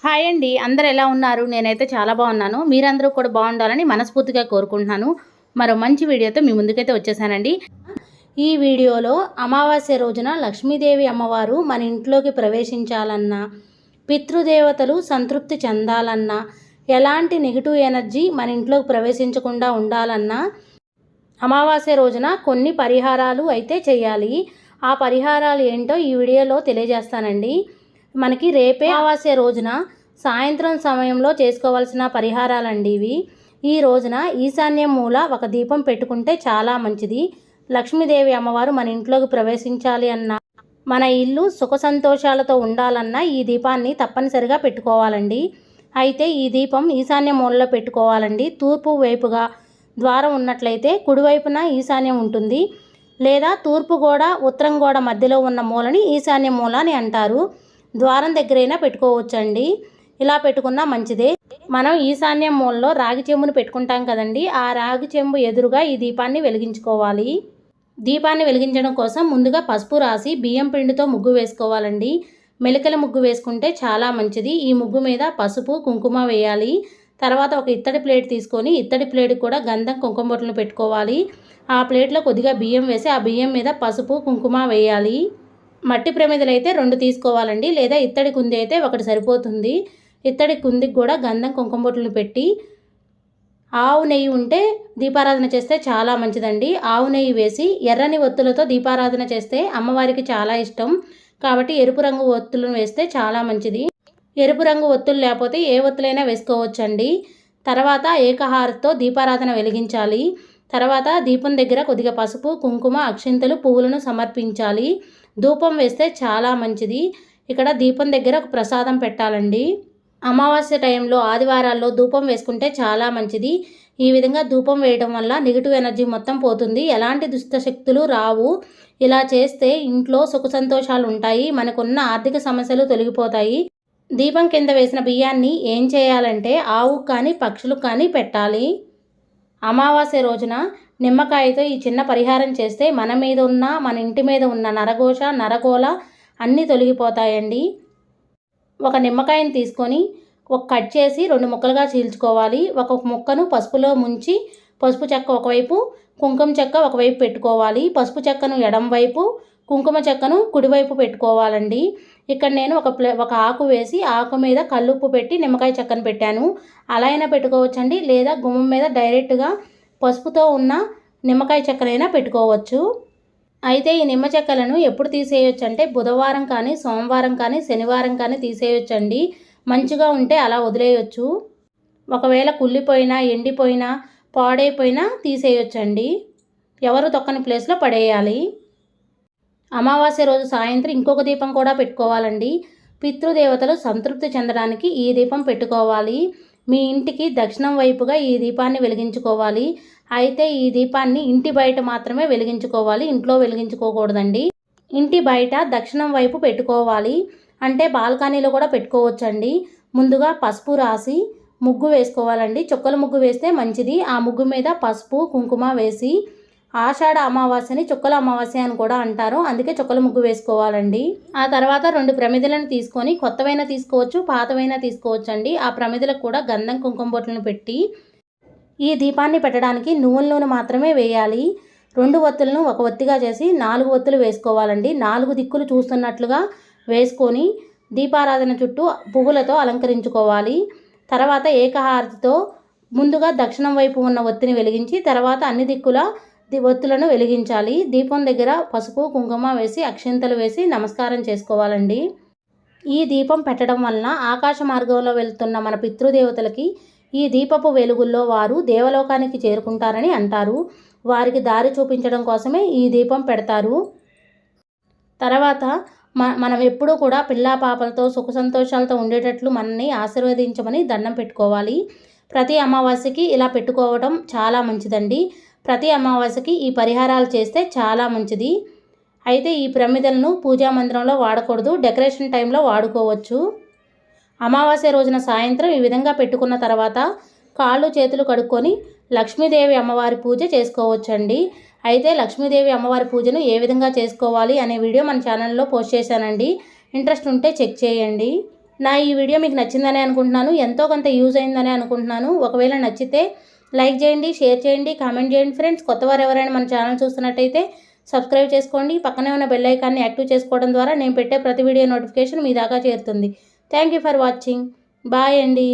Hi అండి, అందరూ ఎలా ఉన్నారు? నేనైతే చాలా బాగున్నాను. మీరందరూ కూడా బాగుండాలని మనస్ఫూర్తిగా కోరుకుంటున్నాను. మరో మంచి వీడియోతో మీ ముందుకైతే వచ్చేసానండి. ఈ వీడియోలో అమావాస్య రోజున లక్ష్మీదేవి అమ్మవారు మన ఇంట్లోకి ప్రవేశించాలన్నా, పితృదేవతలు సంతృప్తి చెందాలన్నా, ఎలాంటి నెగిటివ్ ఎనర్జీ మన ఇంట్లోకి ప్రవేశించకుండా ఉండాలన్నా అమావాస్య రోజున కొన్ని పరిహారాలు అయితే చేయాలి. ఆ పరిహారాలు ఏంటో ఈ వీడియోలో తెలియజేస్తానండి. మనకి రేపే అమావాస్య రోజున సాయంత్రం సమయంలో చేసుకోవాల్సిన పరిహారాలండి ఇవి. ఈ రోజున ఈశాన్యం మూల ఒక దీపం పెట్టుకుంటే చాలా మంచిది. లక్ష్మీదేవి అమ్మవారు మన ఇంట్లోకి ప్రవేశించాలి అన్నా, మన ఇల్లు సుఖ సంతోషాలతో ఉండాలన్నా ఈ దీపాన్ని తప్పనిసరిగా పెట్టుకోవాలండి. అయితే ఈ దీపం ఈశాన్య మూలలో పెట్టుకోవాలండి. తూర్పు వైపుగా ద్వారం ఉన్నట్లయితే కుడివైపున ఈశాన్యం ఉంటుంది, లేదా తూర్పు గోడ ఉత్తరం గోడ మధ్యలో ఉన్న మూలని ఈశాన్య మూల అని అంటారు. ద్వారం దగ్గరైనా పెట్టుకోవచ్చండి. ఇలా పెట్టుకున్నా మంచిదే. మనం ఈశాన్యం మూలలో రాగి చెంబును పెట్టుకుంటాం కదండి, ఆ రాగి చెంబు ఎదురుగా ఈ దీపాన్ని వెలిగించుకోవాలి. దీపాన్ని వెలిగించడం కోసం ముందుగా పసుపు రాసి బియ్యం పిండితో ముగ్గు వేసుకోవాలండి. మెలికల ముగ్గు వేసుకుంటే చాలా మంచిది. ఈ ముగ్గు మీద పసుపు కుంకుమ వేయాలి. తర్వాత ఒక ఇత్తడి ప్లేట్ తీసుకొని ఇత్తడి ప్లేట్కి కూడా గంధం కుంకుమ బొట్లను పెట్టుకోవాలి. ఆ ప్లేట్లో కొద్దిగా బియ్యం వేసి ఆ బియ్యం మీద పసుపు కుంకుమ వేయాలి. మట్టి ప్రమిదలు అయితే 2 తీసుకోవాలండి, లేదా ఇత్తడి కుంది అయితే 1 సరిపోతుంది. ఇత్తడి కుందికి కూడా గంధం కుంకుమ బొట్లను పెట్టి, ఆవు నెయ్యి ఉంటే దీపారాధన చేస్తే చాలా మంచిదండి. ఆవు నెయ్యి వేసి ఎర్రని ఒత్తులతో దీపారాధన చేస్తే అమ్మవారికి చాలా ఇష్టం. కాబట్టి ఎరుపు రంగు ఒత్తులను వేస్తే చాలా మంచిది. ఎరుపు రంగు ఒత్తులు లేకపోతే ఏ ఒత్తులైనా వేసుకోవచ్చండి. తర్వాత ఏకహారతో దీపారాధన వెలిగించాలి. తర్వాత దీపం దగ్గర కొద్దిగా పసుపు కుంకుమ అక్షింతలు పువ్వులను సమర్పించాలి. ధూపం వేస్తే చాలా మంచిది. ఇక్కడ దీపం దగ్గర ఒక ప్రసాదం పెట్టాలండి. అమావాస్య టైంలో ఆదివారాల్లో ధూపం వేసుకుంటే చాలా మంచిది. ఈ విధంగా ధూపం వేయడం వల్ల నెగిటివ్ ఎనర్జీ మొత్తం పోతుంది, ఎలాంటి దుష్ట శక్తులు రావు. ఇలా చేస్తే ఇంట్లో సుఖ సంతోషాలు ఉంటాయి, మనకున్న ఆర్థిక సమస్యలు తొలగిపోతాయి. దీపం కింద వేసిన బియ్యాన్ని ఏం చేయాలంటే ఆవుకు కానీ పక్షులకు కానీ పెట్టాలి. అమావాస్య రోజున నిమ్మకాయతో ఈ చిన్న పరిహారం చేస్తే మన మీద ఉన్న మన ఇంటి మీద ఉన్న నరఘోష నరగోళ అన్నీ తొలగిపోతాయండి. ఒక నిమ్మకాయని తీసుకొని కట్ చేసి 2 ముక్కలుగా చీల్చుకోవాలి. ఒక ముక్కను పసుపులో ముంచి పసుపు చెక్క ఒకవైపు కుంకుమ చెక్క ఒకవైపు పెట్టుకోవాలి. పసుపు చెక్కను ఎడం వైపు కుంకుమ చెక్కను కుడివైపు పెట్టుకోవాలండి. ఇక్కడ నేను ఒక ఆకు వేసి ఆకు మీద కల్లుప్పు పెట్టి నిమ్మకాయ చెక్కను పెట్టాను. అలా అయినా పెట్టుకోవచ్చండి, లేదా గుమ్మం మీద డైరెక్ట్గా పసుపుతో ఉన్న నిమ్మకాయ చెక్కనైనా పెట్టుకోవచ్చు. అయితే ఈ నిమ్మ చెక్కలను ఎప్పుడు తీసేయొచ్చు అంటే బుధవారం కానీ సోమవారం కానీ శనివారం కానీ తీసేయొచ్చండి. మంచిగా ఉంటే అలా వదిలేయచ్చు. ఒకవేళ కుళ్ళిపోయినా ఎండిపోయినా పాడైపోయినా తీసేయొచ్చండి. ఎవరు తొక్కని ప్లేస్లో పడేయాలి. అమావాస్య రోజు సాయంత్రం ఇంకొక దీపం కూడా పెట్టుకోవాలండి. పితృదేవతలు సంతృప్తి చెందడానికి ఈ దీపం పెట్టుకోవాలి. మీ ఇంటికి దక్షిణం వైపుగా ఈ దీపాన్ని వెలిగించుకోవాలి. అయితే ఈ దీపాన్ని ఇంటి బయట మాత్రమే వెలిగించుకోవాలి, ఇంట్లో వెలిగించుకోకూడదండి. ఇంటి బయట దక్షిణం వైపు పెట్టుకోవాలి, అంటే బాల్కనీలో కూడా పెట్టుకోవచ్చండి. ముందుగా పసుపు రాసి ముగ్గు వేసుకోవాలండి. చుక్కల ముగ్గు వేస్తే మంచిది. ఆ ముగ్గు మీద పసుపు కుంకుమ వేసి, ఆషాఢ అమావాస్యని చుక్కల అమావాస్య అని కూడా అంటారు, అందుకే చుక్కల ముగ్గు వేసుకోవాలండి. ఆ తర్వాత 2 ప్రమిదలను తీసుకొని, కొత్తవైనా తీసుకోవచ్చు పాతవైనా తీసుకోవచ్చు అండి. ఆ ప్రమిదలకు కూడా గంధం కుంకుమ బొట్లను పెట్టి ఈ దీపాన్ని పెట్టడానికి నువ్వుల నూనె మాత్రమే వేయాలి. 2 ఒత్తులను ఒక ఒత్తిగా చేసి 4 ఒత్తులు వేసుకోవాలండి. 4 దిక్కులు చూస్తున్నట్లుగా వేసుకొని దీపారాధన చుట్టూ పువ్వులతో అలంకరించుకోవాలి. తర్వాత ఏకహారతితో ముందుగా దక్షిణం వైపు ఉన్న ఒత్తిని వెలిగించి తర్వాత అన్ని దిక్కుల ఒత్తులను వెలిగించాలి. దీపం దగ్గర పసుపు కుంకుమ వేసి అక్షింతలు వేసి నమస్కారం చేసుకోవాలండి. ఈ దీపం పెట్టడం వలన ఆకాశ మార్గంలో వెళ్తున్న మన పితృదేవతలకి ఈ దీపపు వెలుగుల్లో వారు దేవలోకానికి చేరుకుంటారని అంటారు. వారికి దారి చూపించడం కోసమే ఈ దీపం పెడతారు. తర్వాత మనం ఎప్పుడూ కూడా పిల్లా పాపలతో సుఖ సంతోషాలతో ఉండేటట్లు మనల్ని ఆశీర్వదించమని దండం పెట్టుకోవాలి. ప్రతి అమావాస్యకి ఇలా పెట్టుకోవడం చాలా మంచిదండి. ప్రతి అమావాస్యకి ఈ పరిహారాలు చేస్తే చాలా మంచిది. అయితే ఈ ప్రమిదలను పూజా మందిరంలో వాడకూడదు, డెకరేషన్ టైంలో వాడుకోవచ్చు. అమావాస్య రోజున సాయంత్రం ఈ విధంగా పెట్టుకున్న తర్వాత కాళ్ళు చేతులు కడుక్కొని లక్ష్మీదేవి అమ్మవారి పూజ చేసుకోవచ్చండి. అయితే లక్ష్మీదేవి అమ్మవారి పూజను ఏ విధంగా చేసుకోవాలి అనే వీడియో మన ఛానల్లో పోస్ట్ చేశానండి. ఇంట్రెస్ట్ ఉంటే చెక్ చేయండి. నా ఈ వీడియో మీకు నచ్చిందని అనుకుంటున్నాను, ఎంతో కొంత యూజ్ అయిందని అనుకుంటున్నాను. ఒకవేళ నచ్చితే లైక్ చేయండి, షేర్ చేయండి, కామెంట్ చేయండి ఫ్రెండ్స్. కొత్తవారు ఎవరైనా మన ఛానల్ చూస్తున్నట్టయితే సబ్స్క్రైబ్ చేసుకోండి. పక్కనే ఉన్న బెల్ ఐకాన్ని యాక్టివ్ చేసుకోవడం ద్వారా నేను పెట్టే ప్రతి వీడియో నోటిఫికేషన్ మీ దాకా చేరుతుంది. Thank you for watching. Bye అండి.